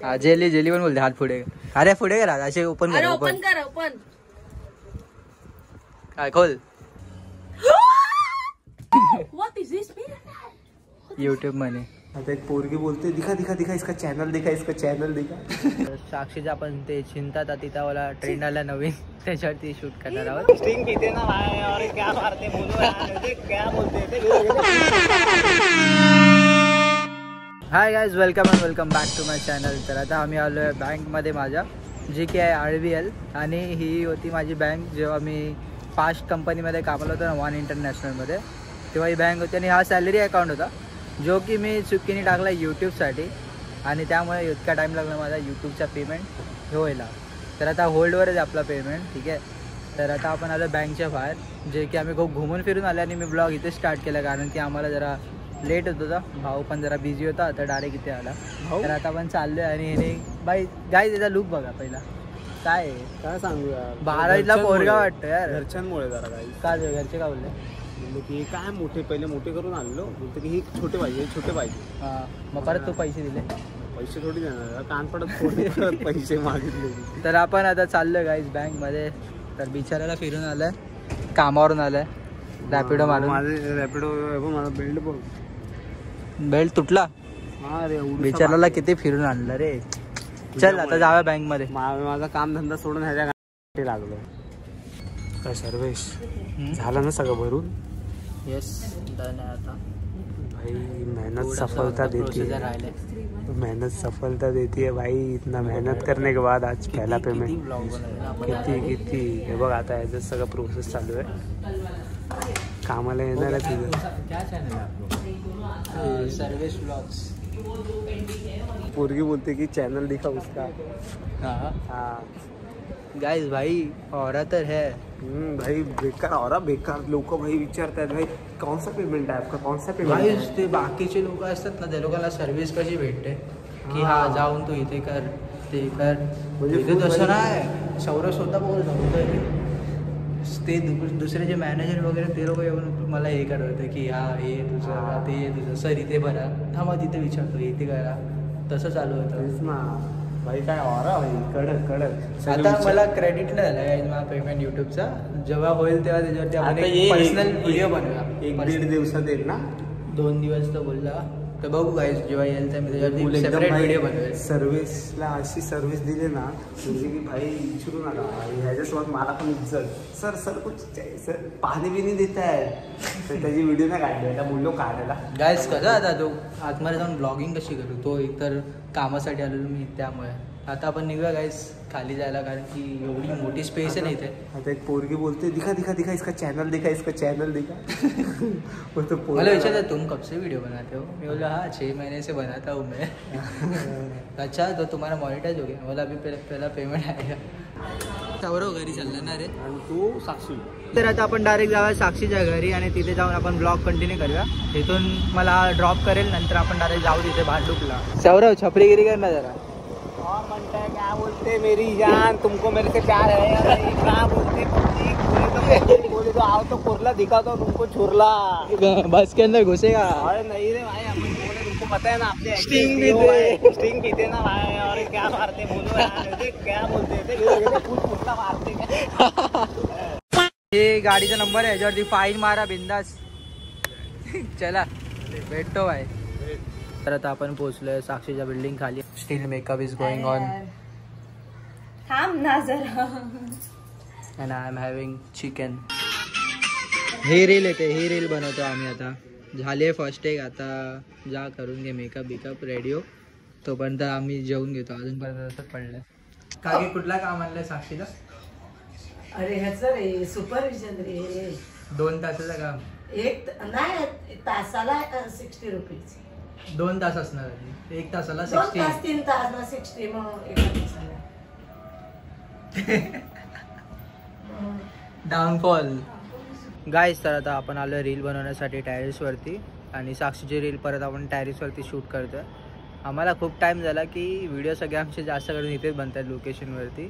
हा jelly jelly पण बोलते हात पुढे. अरे पुढे करा असे ओपन कर. ओपन कर ओपन. काय खोल. What is this? यूट्यूब मध्ये आता एक पोरगी बोलते दिखा दिखा दिखा इसका चॅनल दिखा इसका चॅनल दिखा. साक्षीचा आपण ते चिंता तिथं वाला ट्रेंड आला नवीन त्याच्यावरती शूट करणार आहोत. स्टिंग पीते ना भाई और क्या मारते बोलो क्या बोलते. Hi guys welcome back to my channel. तर आता आम्ही आलो आहे बँकमध्ये माझ्या जी की आहे RVL आणि ही होती माझी बँक जेव्हा मी फास्ट कंपनीमध्ये कामाला होतो ना वन इंटरनॅशनलमध्ये तेव्हा ही बँक होती आणि हा सॅलरी अकाउंट होता जो की मी चुकीने टाकला यूट्यूबसाठी आणि त्यामुळे इतका टाईम लागला माझा यूट्यूबचा पेमेंट व्हायला. तर आता होल्डवरच आहे आपला पेमेंट ठीक आहे. तर आता आपण आलो बँकच्या बाहेर जे की आम्ही खूप घुमून फिरून आले आणि मी ब्लॉग इथे स्टार्ट केला कारण की आम्हाला जरा लेट होत होता. भाऊ पण जरा बिझी होता तर डायरेक्ट इथे आला. तर आता आपण चाललोय आणि हे बाई गाईज त्याचा लुक बघा पहिला काय सांगू यार 12वीला पोरगा वाटतं यार. घरच्यांमुळे जरा का घरचे का बोलले म्हणजे की काय मोठे पहिले मोठे करून आणलो बोलतो की हे छोटे पाहिजे छोटे पाहिजे. हां मग परत तू पैसे दिले. पैसे थोडी देणार कान पडत पैसे मागितले. तर आपण आता चाललो गाईज बँकमध्ये. तर बिचाराला फिरून आलाय कामावरून आलाय रॅपिडो मारून. माझे रॅपिडो मला बेल्ट बघ बेल्ट तुटला. हा रे बिचाराला किती फिरून आणलं रे. चल आता जाऊया बँकमध्ये. माझा काम धंदा सोडून ह्याच्या गाठी लागलो. काय सर्वेश झालं ना सगळं भरून. येस डन आहे आता. भाई मेहनत सफलता देती है. मेहनत सफलता देती है भाई. इतना मेहनत करने के बाद आज पहला पेमेंट किती हे बघ आता याचं सगळं प्रोसेस चालू आहे. कामाला येणार आहे तुझं सर्विस ब्लॉग्स. पोरगी बोलते की चॅनल दिखा उसका. हाँ गाइस भाई औरा तर है भाई बेकार औरा बेकार लोक भाई विचारतात भाई कौन सा पेमेंट आहे आपका कौन सा पेमेंट. भाई ते बाकीचे लोक असतात ना त्या लोकांना सर्व्हिस कशी भेटते की हा जाऊन तू इथे कर ते कर म्हणजे तसं नाही. सौरभ स्वतः बोलतो ते दुसरे जे मॅनेजर वगैरे ते लोक येऊन मला हे करत होते की हा हे तुझं ते तुझं सर इथे भरा थांबा तिथे विचारतो इथे करा तसं चालू होतं ना भाई. काय औरा भाई कडक कडक. आता मला क्रेडिट नाही झालं माझा पेमेंट यूट्यूबचा. जेव्हा होईल तेव्हा त्याच्यावरती आपण पर्सनल व्हिडिओ बनवूया. 1-1.5 दिवसात येईल ना 2 दिवस तर बोलला तर बघू गाईस जेव्हा येईल तर मी त्याच्यावरती सेपरेट व्हिडिओ बनवेल. सर्व्हिसला अशी सर्व्हिस दिली ना म्हणजे की भाई विचारू नका ह्याच्यासोबत मला पण इज्जत. सर सर कुछ सर पाणी बिनी देत आहे तर त्याची व्हिडिओ नाही काढली त्या बोललो काढायला. गाईस कसा आता तो आतमध्ये जाऊन ब्लॉगिंग कशी करू तो एकतर कामासाठी आलेलो मी त्यामुळे. आता आपण निघूया गाईस खाली जायला कारण की एवढी मोठी स्पेस आहे ना इथे. आता एक पोरगी बोलते दिखा दिखा दिखा इसका चॅनल दिखा इसका चॅनल दिखा. मला विचारता तुम कब से वीडियो बनाते हो. मैं बोला हाँ 6 महीने से बनाता हूँ मैं. अच्छा तो तुम्हारा मॉनिटाइज हो गया. मला अभी पहला पेमेंट आएगा. सौरव घरी चालला ना रे आणि तू साक्षी. तर आता आपण डायरेक्ट जाऊया साक्षीच्या घरी आणि तिथे जाऊन आपण ब्लॉग कंटिन्यू करूया. तिथून मला ड्रॉप करेल नंतर आपण डायरेक्ट जाऊ तिथे भांडुपला. सौरव छपरीगिरी कर ना जरा. और म्हणता है क्या बोलते मेरी जान तुमको मेरे से प्यार है क्या बोलते बोले तो आओ तो कुरला दिखा तो तुमको छुरला बस के अंदर घुसेगा. अरे नहीं रे भाई अपन बोले तुमको पता है ना आपने स्टिंग पीते ना भाई और क्या मारते बोलो क्या बोलते कुरला मारते. हे गाडीचा नंबर आहे याच्यावरती फाईन मारा बिंदास. चला भेटतो भाई. तर आता आपण पोहोचलोय साक्षीच्या बिल्डिंग खाली. Steel makeup is going on थांब ना जरा. And I am having chicken. हे रील येते हे रील बनवतो आम्ही आता. झाले फर्स्ट टेक आता जा करून घे मेकअप बिकअप रेडिओ. तोपर्यंत आम्ही जेवून घेतो. अजूनपर्यंत तसंच पडलंय. काय कुठला काम आणलंय साक्षीला. अरे ह्याचं रे सुपरविजन रे 2 तासाचं काम. एक नाही तासाला 60 रुपीज. 2 तास असणार 1 तासाला 2 60. तास 3 तास ना 60 मग एका दिवसाला. डाऊनफॉल गाईस. तर आता आपण आलो रील बनवण्यासाठी टॅरिसवरती आणि साक्षीची रील परत आपण टॅरिसवरती शूट करतोय. आम्हाला खूप टाईम झाला की व्हिडिओ सगळे आमचे जास्त करून इथेच बनतात लोकेशनवरती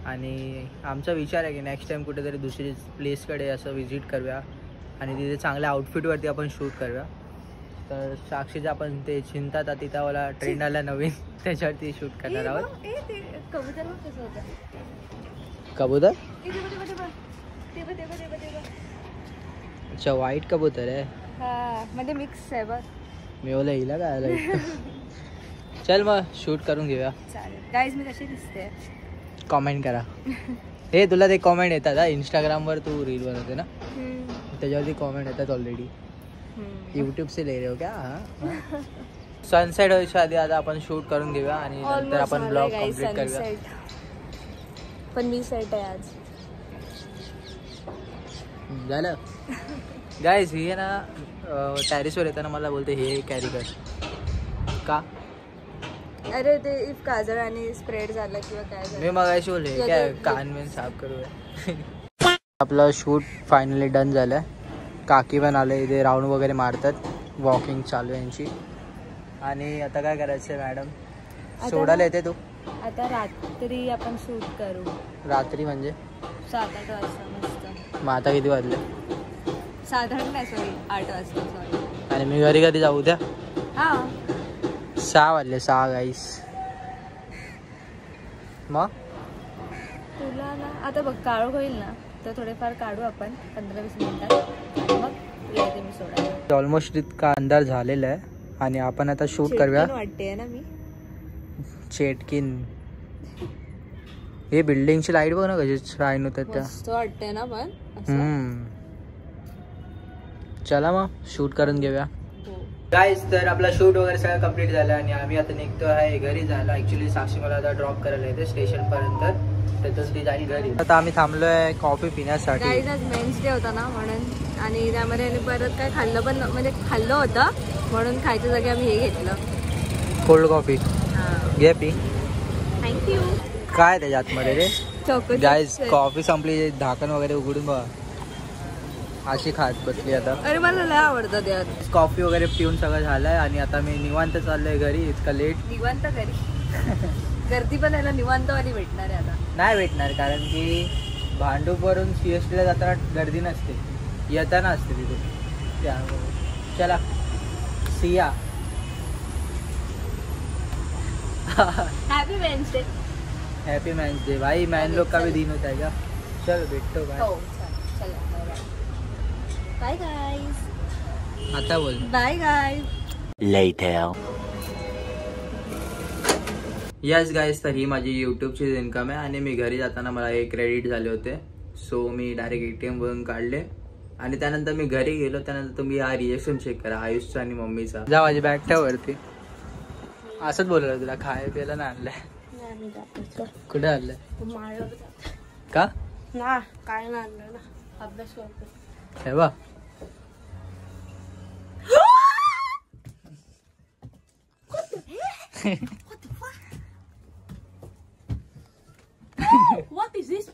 आणि आमचा विचार आहे की नेक्स्ट टाईम कुठेतरी दुसरी प्लेसकडे असं व्हिजिट करूया आणि तिथे चांगल्या आउटफिटवरती आपण शूट करूया. तर साक्षीचा पण ते चिंता तिथं मला ट्रेंड आला नवीन त्याच्यावरती शूट करणार आहोत. कबूतर अच्छा व्हाईट कबूतर आहे म्हणजे मिक्स आहे बघ. मी बोला हिला काय आलं. चल मग शूट करून घेऊया. चालेल गाईज मी कशी दिसते कॉमेंट करा. हे तुला ते कॉमेंट येतात हा इंस्टाग्रामवर तू रील बनवते ना त्याच्यावरती कॉमेंट येतात ऑलरेडी. यूट्यूब से ले रहे हो क्या. सनसेट व्हायच्या आधी आता आपण शूट करून घेऊया आणि नंतर आपण ब्लॉग कम्प्लीट करूया. पण मी सेट आहे आज. झालं गाईज. ही आहे ना टॅरिसवर येताना मला बोलते हे कॅरी कर का. अरे ते इफ काजळ आणि स्प्रेड झालं किंवा काय झालं मी मगाशी बोलले काय कान बिन साफ करूया. आपलं शूट फायनली डन झालंय. काकी पण आले इथे राऊंड वगैरे मारतात. वॉकिंग चालू आहे यांची. आणि आता काय करायचं मॅडम सोडायला येते तू. आता रात्री आपण शूट करू. रात्री म्हणजे 7-8 वाजता मस्त. मग आता किती वाजले. 7-8 नाही सॉरी 8 वाजता सॉरी. आणि मी घरी कधी जाऊ उद्या. हा 6 वाजले 6 गाईस. मग तुला ना आता बघ काळू होईल ना तर थोडेफार काढू आपण 15-20 मिनिटात आणि मग येते मी सोडायला. ऑलमोस्ट इतका अंधार झालेला आहे आणि आपण आता शूट करूया. वाटते ना मी चेटकिन. हे बिल्डिंगची लाईट बघ ना कशी शाईन होतात त्या. मस्त वाटते ना पण चला मग शूट करून घेऊया. गाईज तर आपला शूट वगैरे सगळं कम्प्लीट झालं आणि आम्ही आता निघतो आहे घरी जायला. ऍक्च्युली साक्षी मला आता ड्रॉप करायला येते स्टेशन पर्यंत त्यातच ती जाईल घरी. आता आम्ही थांबलोय कॉफी पिण्यासाठी. गाईज आज मेन्स डे होता ना म्हणून आणि त्यामध्ये परत काय खाल्लं पण म्हणजे खाल्लं होतं म्हणून खायच्या जागी आम्ही हे घेतलं कोल्ड कॉफी. घे पी. थँक्यू. काय त्याच्या आतमध्ये रे. चॉकलेट. गाईज कॉफी संपली. झाकण वगैरे उघडून बघा अशी खात बसली आता. अरे मला लय आवडतं यार. कॉफी वगैरे पिऊन सगळं झालंय आणि आता मी निवांत चाललोय घरी. इतका लेट. निवांत घरी गर्दी पण याला निवांतवाली भेटणार आहे आता. नाही भेटणार कारण की भांडूपवरून CSTला जाताना गर्दी नसते येताना असते तिथे त्यामुळे. चला सिया. Happy men's day. Happy men's day भाई. मैन लोग का भी दिन होता है क्या. चलो बैठो भाई. हो चला बाय गाइस. आता बोल bye guys. Later. Yes guys तर ही माझी यूट्यूबची इन्कम आहे आणि मी घरी जाताना मला हे क्रेडिट झाले होते सो मी डायरेक्ट ATM वरून काढले आणि त्यानंतर मी घरी गेलो. त्यानंतर तुम्ही हा रिएक्शन चेक करा आयुषचा आणि मम्मीचा. जा माझी बॅग ठेव वरती. असंच बोललं तुला खाय प्यायला ना आणलंय. कुठे आणलंय का ना काय ना आणलं ना अभ्यास करतो. हे बा What is this?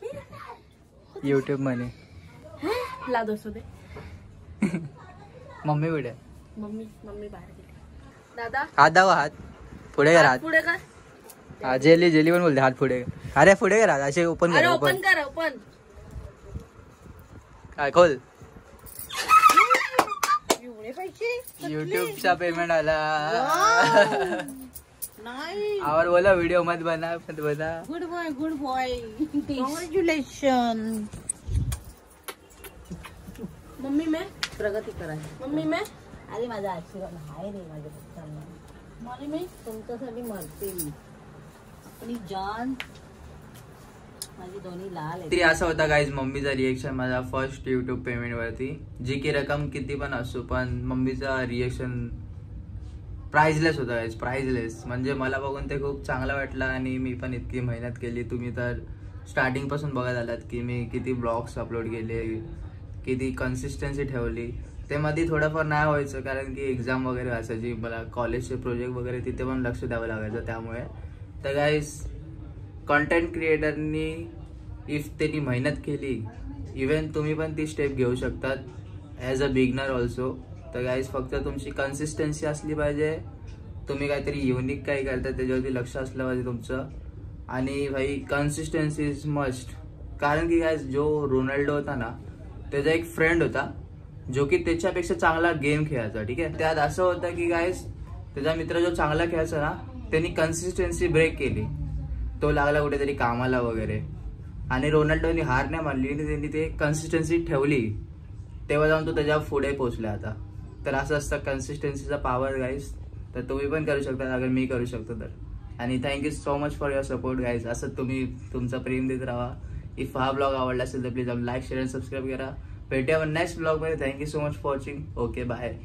यूट्यूब मनी. ला 200 दे. मम्मी कुठे. मम्मी बाहेर गेली. दादा हात दावा. हात पुढे कर. हात पुढे कर. हा जेली जेली पण बोलते हात पुढे. अरे पुढे कर. असे ओपन कर. ओपन कर. ओपन काय खोल. एवढे पैसे यूट्यूबचा पेमेंट आला. और बोला वीडियो मत बना. Good boy congratulation. मम्मी मैं प्रगती करायची. मम्मी मैं अरे माझा आशीर्वाद आहे रे माझ्या पप्पांना. मम्मी मैं तुमच्यासाठी मरते मी. आपली जान माझी दोन्ही लाल आहे. तरी असा होता गाईज मम्मीचा रिएक्शन माझा फर्स्ट यूट्यूब पेमेंट वरती. जी की रक्कम किती पण असो पण मम्मीचा रिएक्शन प्राइजलेस होता गाईज. प्राइजलेस म्हणजे मला बघून ते खूप चांगलं वाटलं आणि मी पण इतकी मेहनत केली. तुम्ही तर स्टार्टिंग पासून बघत आलात की मी किती ब्लॉग्स अपलोड केले किती कन्सिस्टन्सी ठेवली. ते मध्ये थोडंफार नाही व्हायचं कारण की एक्झाम वगैरे असायची. मला कॉलेजचे प्रोजेक्ट वगैरे तिथे पण लक्ष द्यावं लागायचं त्यामुळे. तर गाईज कॉन्टेंट क्रिएटरनी इफ त्यांनी मेहनत केली इवन तुम्ही पण ती स्टेप घेऊ शकतात ॲज अ बिगनर ऑल्सो. तर गाईज फक्त तुमची कन्सिस्टन्सी असली पाहिजे. तुम्ही काहीतरी युनिक काही करता त्याच्यावरती लक्ष असलं पाहिजे तुमचं. आणि भाई कन्सिस्टन्सी इज मस्ट. कारण की गाईज जो रोनाल्डो होता ना त्याचा एक फ्रेंड होता जो की त्याच्यापेक्षा चांगला गेम खेळायचा. ठीक आहे. त्यात असं होतं की गाईस त्याचा मित्र जो चांगला खेळायचा ना त्यांनी कन्सिस्टन्सी ब्रेक केली. तो लागला कुठेतरी कामाला वगैरे आणि रोनाल्डोनी हार नाही मानली, त्यांनी ते कन्सिस्टन्सी ठेवली, तेव्हा जाऊन तो त्याच्या पुढे पोहोचला. आता तर असं असतं कन्सिस्टन्सीचा पॉवर गाईस. तर तुम्ही पण करू शकता अगर मी करू शकतो तर. आणि thank you so much for your support guys. असं तुम्ही तुमचा प्रेम देत राहा. इफ हा ब्लॉग आवडला असेल तर प्लीज लाईक शेअर आणि सबस्क्राईब करा. भेटूया नेक्स्ट ब्लॉग मध्ये. Thank you so much for watching. Okay bye.